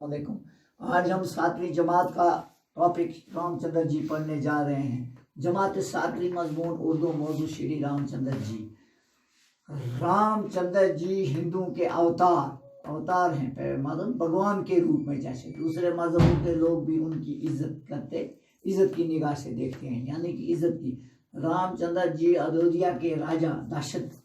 वालेकुम। आज हम 7वीं जमात का टॉपिक रामचंद्र जी पढ़ने जा रहे हैं। जमात 7वीं मजमून उर्दू मौजू श्री रामचंद्र जी। रामचंद्र जी हिंदुओं के अवतार हैं, मतलब भगवान के रूप में। जैसे दूसरे मजहबों के लोग भी उनकी इज्जत करते, इज्जत की निगाह से देखते हैं, यानी कि इज्जत की। रामचंद्र जी अयोध्या के राजा दाशरथ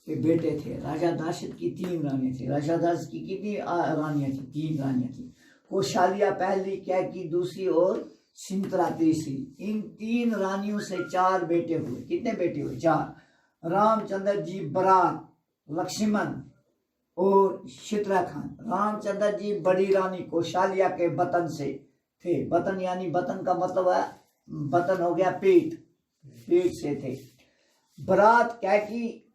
के बेटे थे। राजा दाशरथ की 3 रानियां थी। राजा दाशरथ की कितनी रानियां थी? 3 रानियां थी। कौशल्या पहली, कैकी दूसरी और सिंतरा तीसरी। इन 3 रानियों से 4 बेटे हुए। कितने बेटे हुए? 4। रामचंद्र जी बरात, लक्ष्मण और चित्रखान। रामचंद्र जी बड़ी रानी कौशल्या के बतन से थे। बतन यानी बतन का मतलब है, बतन हो गया पेट से थे। बरात कैकी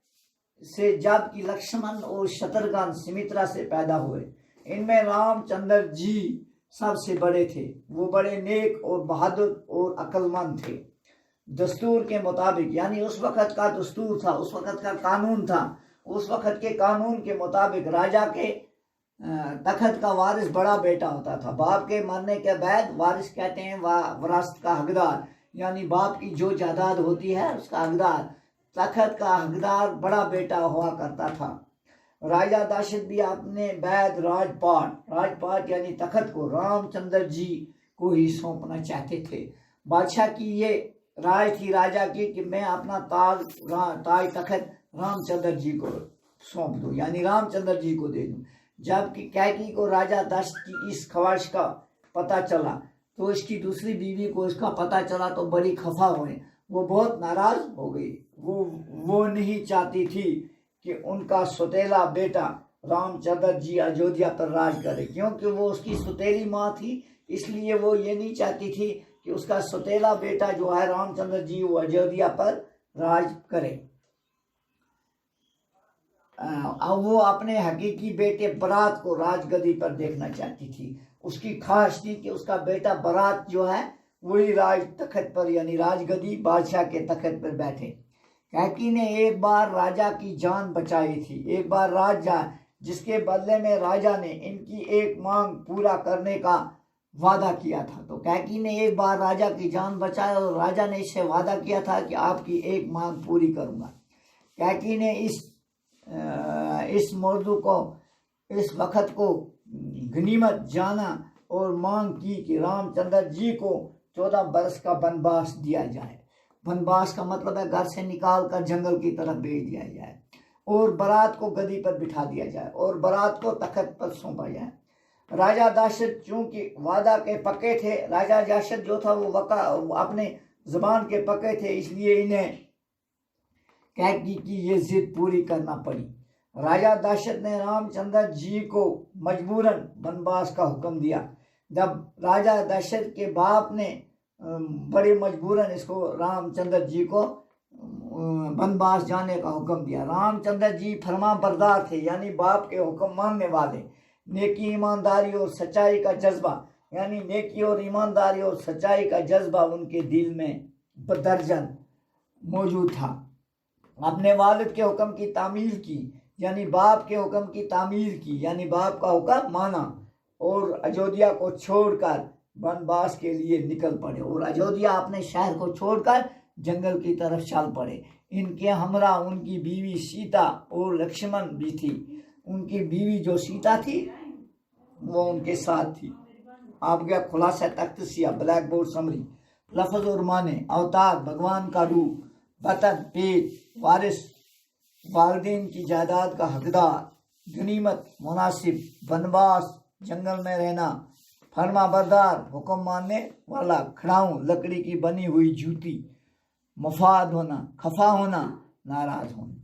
से, जबकि लक्ष्मण और शत्रुघ्न सुमित्रा से पैदा हुए। इनमें रामचंद्र जी सबसे बड़े थे। वो बड़े नेक और बहादुर और अक्लमंद थे। दस्तूर के मुताबिक, यानी उस वक़्त का दस्तूर था, उस वक़्त का कानून था, उस वक़्त के कानून के मुताबिक राजा के तखत का वारिस बड़ा बेटा होता था। बाप के मरने के बाद वारिस कहते हैं विरासत का हकदार, यानी बाप की जो जायदाद होती है उसका हकदार, तखत का हकदार बड़ा बेटा हुआ करता था। राजा दाशरथ भी अपने बैद राजपाट यानी तखत को रामचंद्र जी को ही सौंपना चाहते थे। बादशाह की ये राय थी राजा की कि मैं अपना ताज तखत रामचंद्र जी को सौंप दूं, यानी रामचंद्र जी को दे दूं। जबकि कैकी को राजा दाशरथ की इस ख्वाहिश का पता चला, तो इसकी दूसरी बीवी को इसका पता चला तो बड़ी खफा हुई। वो बहुत नाराज हो गई। वो नहीं चाहती थी कि उनका सौतेला बेटा रामचंद्र जी अयोध्या पर राज करे, क्योंकि वो उसकी सौतेली माँ थी। इसलिए वो ये नहीं चाहती थी कि उसका सौतेला बेटा जो है रामचंद्र जी वो अयोध्या पर राज करे। अब वो अपने हकीकी बेटे बरात को राजगद्दी पर देखना चाहती थी। उसकी ख्वाहिश थी कि उसका बेटा बरात जो है वही राज तखत पर, यानी राजगद्दी बादशाह के तखत पर बैठे। कैकी ने एक बार राजा की जान बचाई थी, एक बार राजा, जिसके बदले में राजा ने इनकी एक मांग पूरा करने का वादा किया था। तो कैकी ने एक बार राजा की जान बचाई और राजा ने इससे वादा किया था कि आपकी एक मांग पूरी करूंगा। कैकी ने इस मौजू को, इस वक़्त को गनीमत जाना और मांग की कि रामचंद्र जी को 14 बरस का वनवास दिया जाए। वनवास का मतलब है घर से निकाल कर जंगल की तरफ भेज दिया जाए और बारात को गद्दी पर बिठा दिया जाए और बारात को तखत पर सौंपा जाए। राजा दाशरथ चूंकि वादा के पक्के थे, राजा दाशरथ जो था वो अपने ज़बान के पक्के थे, इसलिए इन्हें कैकी की ये जिद पूरी करना पड़ी। राजा दाशरथ ने रामचंद्र जी को मजबूरन वनवास का हुक्म दिया। जब राजा दशरथ के बाप ने बड़े मजबूरन इसको रामचंद्र जी को वनवास जाने का हुक्म दिया। रामचंद्र जी फरमा बरदार थे, यानी बाप के हुक्म मानने वाले। नेकी, ईमानदारी और सच्चाई का जज्बा, यानी नेकी और ईमानदारी और सच्चाई का जज्बा उनके दिल में बदर्जन मौजूद था। अपने वालिद के हुक्म की तामील की, यानी बाप के हुक्म की तामील की, यानी बाप का हुक्म माना और अयोध्या को छोड़कर वनवास के लिए निकल पड़े और अयोध्या अपने शहर को छोड़कर जंगल की तरफ चल पड़े। इनके हमरा उनकी बीवी सीता और लक्ष्मण भी थी। उनकी बीवी जो सीता थी वो उनके साथ थी। आप गया खुलासा तख्तसिया, ब्लैक बोर्ड समरी। लफ्ज़ और माने: अवतार, भगवान का रूप। बतन, पेट, वारिस, वालिदैन की जायदाद का हकदार। गनीमत, मुनासिब। वनवास, जंगल में रहना। फरमा बरदार, हुक्म मानने वाला। खड़ाऊं, लकड़ी की बनी हुई जूती। मफाद होना, खफा होना, नाराज होना।